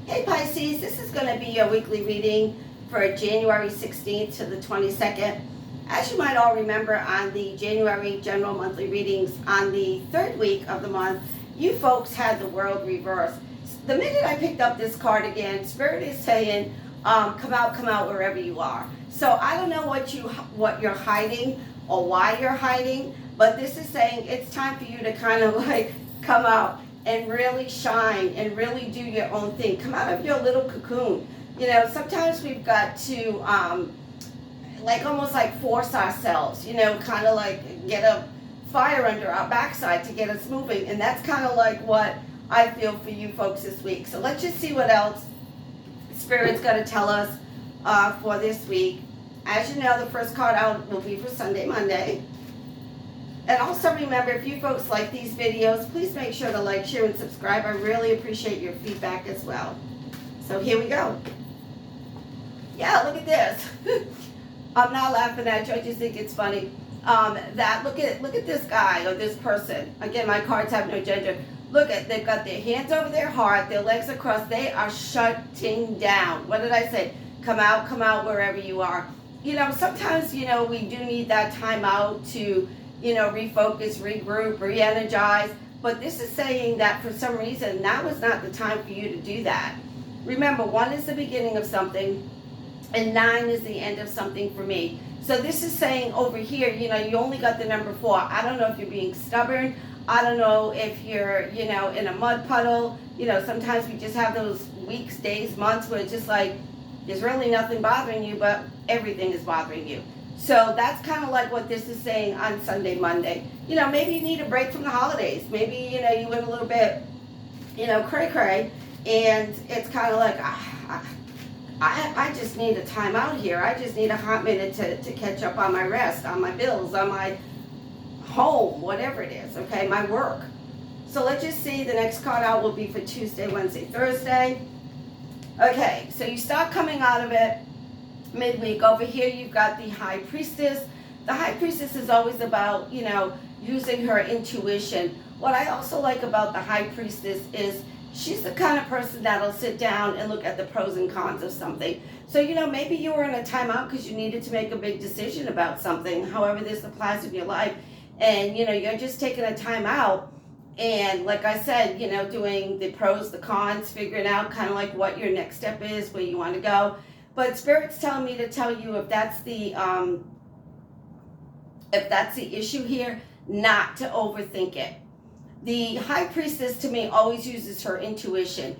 Hey Pisces, this is going to be your weekly reading for January 16th to the 22nd. As you might all remember, on the January general monthly readings on the third week of the month, you folks had the world reversed. The minute I picked up this card again, Spirit is saying, come out wherever you are. So I don't know what you're hiding or why you're hiding, but this is saying it's time for you to kind of like come out and really shine and really do your own thing. Come out of your little cocoon. You know, sometimes we've got to like almost like force ourselves, you know, kind of like get a fire under our backside to get us moving. And that's kind of like what I feel for you folks this week. So let's just see what else Spirit's going to tell us for this week. As you know, the first card out will be for Sunday, Monday. And also remember, if you folks like these videos, please make sure to like, share, and subscribe. I really appreciate your feedback as well. So here we go. Yeah, look at this. I'm not laughing at you. I just think it's funny. Look at this guy or this person. Again, my cards have no gender. Look at, they've got their hands over their heart, their legs across. They are shutting down. What did I say? Come out wherever you are. You know, sometimes, you know, we do need that time out to, you know, refocus, regroup, re-energize. But this is saying that for some reason, now is not the time for you to do that. Remember, 1 is the beginning of something, and 9 is the end of something for me. So this is saying over here, you know, you only got the number 4. I don't know if you're being stubborn. I don't know if you're, you know, in a mud puddle. You know, sometimes we just have those weeks, days, months where it's just like, there's really nothing bothering you, but everything is bothering you. So that's kind of like what this is saying on Sunday, Monday. You know, maybe you need a break from the holidays. Maybe, you know, you went a little bit, you know, cray-cray, and it's kind of like, I just need a time out here. I just need a hot minute to catch up on my rest, on my bills, on my home, whatever it is, okay, my work. So let's just see, the next card out will be for Tuesday, Wednesday, Thursday. Okay, so you start coming out of it midweek. Over here you've got the High Priestess. The High Priestess is always about, you know, using her intuition. What I also like about the High Priestess is she's the kind of person that'll sit down and look at the pros and cons of something. So, you know, maybe you were in a timeout because you needed to make a big decision about something, however this applies in your life. And, you know, you're just taking a time out. And like I said, you know, doing the pros, the cons, figuring out kind of like what your next step is, where you want to go. But Spirit's telling me to tell you if that's the issue here, not to overthink it. The High Priestess to me always uses her intuition.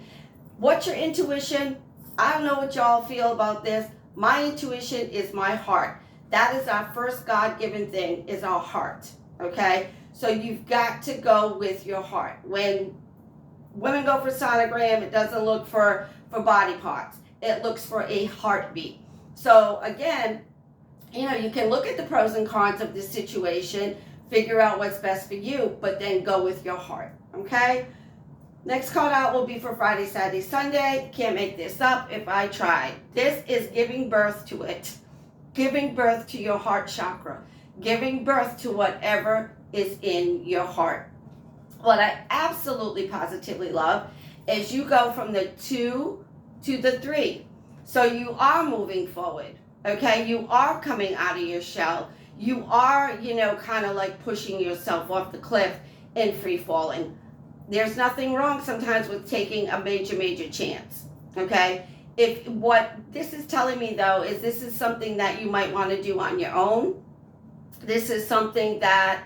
What's your intuition? I don't know what y'all feel about this. My intuition is my heart. That is our first God-given thing, is our heart. Okay? So you've got to go with your heart. When women go for sonogram, it doesn't look for body parts. It looks for a heartbeat. So again, you know, you can look at the pros and cons of this situation, figure out what's best for you, but then go with your heart, okay? Next card out will be for Friday, Saturday, Sunday. Can't make this up if I tried. This is giving birth to it. Giving birth to your heart chakra. Giving birth to whatever is in your heart. What I absolutely positively love is you go from the 2 to the 3. So you are moving forward, okay? You are coming out of your shell. You are, you know, kind of like pushing yourself off the cliff and free falling. There's nothing wrong sometimes with taking a major chance, okay? If what this is telling me though is this is something that you might want to do on your own. This is something that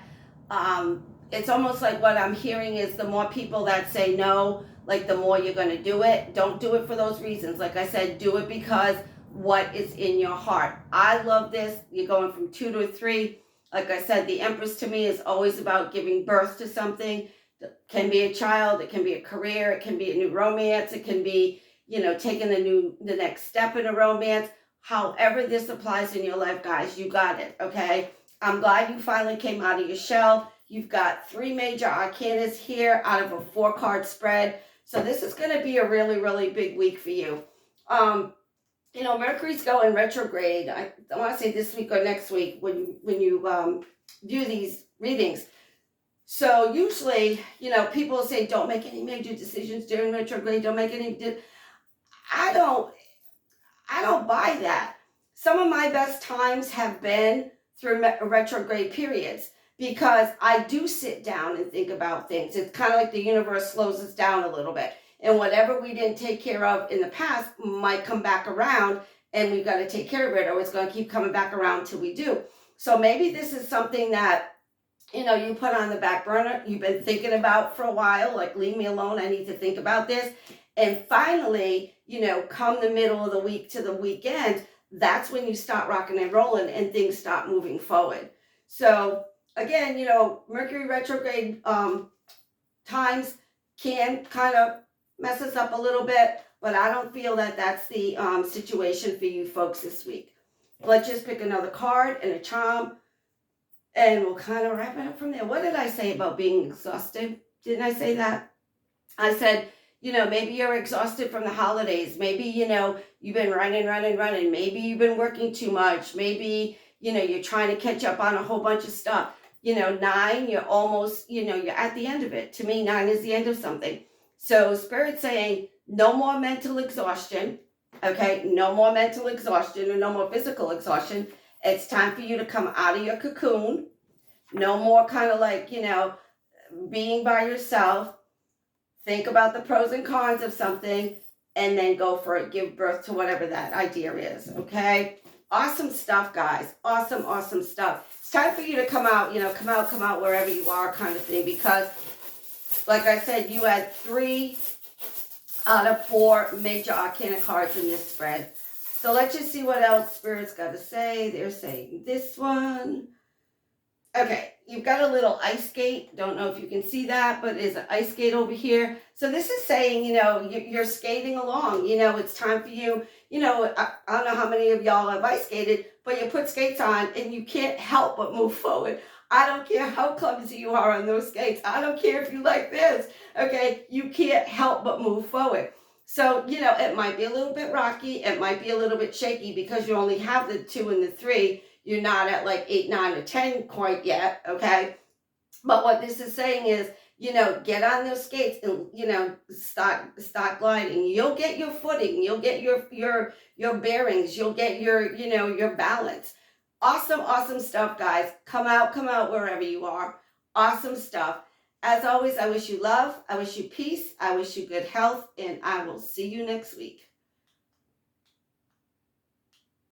it's almost like what I'm hearing is the more people that say no, like the more you're going to do it. Don't do it for those reasons. Like I said, do it because what is in your heart. I love this. You're going from 2 to 3. Like I said, the Empress to me is always about giving birth to something. It can be a child, it can be a career, it can be a new romance, it can be, you know, taking the next step in a romance. However this applies in your life, guys, you got it, okay? I'm glad you finally came out of your shell. You've got 3 major arcanas here out of a 4-card spread. So this is going to be a really big week for you. You know, Mercury's going retrograde. I want to say this week or next week when you view these readings. So usually, you know, people say don't make any major decisions during retrograde. Don't make any. I don't buy that. Some of my best times have been through retrograde periods because I do sit down and think about things. It's kind of like the universe slows us down a little bit. And whatever we didn't take care of in the past might come back around, and we've got to take care of it, or it's going to keep coming back around till we do. So maybe this is something that you put on the back burner, you've been thinking about for a while, like, leave me alone, I need to think about this. And finally, come the middle of the week to the weekend, that's when you start rocking and rolling and things start moving forward. So again, Mercury retrograde times can kind of mess us up a little bit, but I don't feel that that's the situation for you folks this week. Let's just pick another card and a charm, and we'll kind of wrap it up from there. What did I say about being exhausted? Didn't I say that? I said, maybe you're exhausted from the holidays. Maybe, you've been running. Maybe you've been working too much. Maybe, you're trying to catch up on a whole bunch of stuff. 9, you're almost, you're at the end of it. To me, 9 is the end of something. So Spirit's saying no more mental exhaustion. Okay, no more mental exhaustion and no more physical exhaustion. It's time for you to come out of your cocoon. No more kind of like, being by yourself. Think about the pros and cons of something and then go for it. Give birth to whatever that idea is, okay? Awesome stuff, guys. Awesome stuff. It's time for you to come out, come out wherever you are kind of thing, because like I said, you had 3 out of 4 major arcana cards in this spread. So let's just see what else Spirit's got to say. They're saying this one. Okay, you've got a little ice skate. Don't know if you can see that, but there's an ice skate over here. So this is saying, you're skating along. It's time for you. I don't know how many of y'all have ice skated, but you put skates on and you can't help but move forward. I don't care how clumsy you are on those skates. I don't care if you like this. Okay, you can't help but move forward. So, it might be a little bit rocky. It might be a little bit shaky because you only have the 2 and the 3. You're not at like 8, 9, or 10 quite yet, okay? But what this is saying is, get on those skates and, start gliding. You'll get your footing. You'll get your bearings. You'll get your balance. Awesome stuff, guys. Come out wherever you are. Awesome stuff. As always, I wish you love. I wish you peace. I wish you good health. And I will see you next week.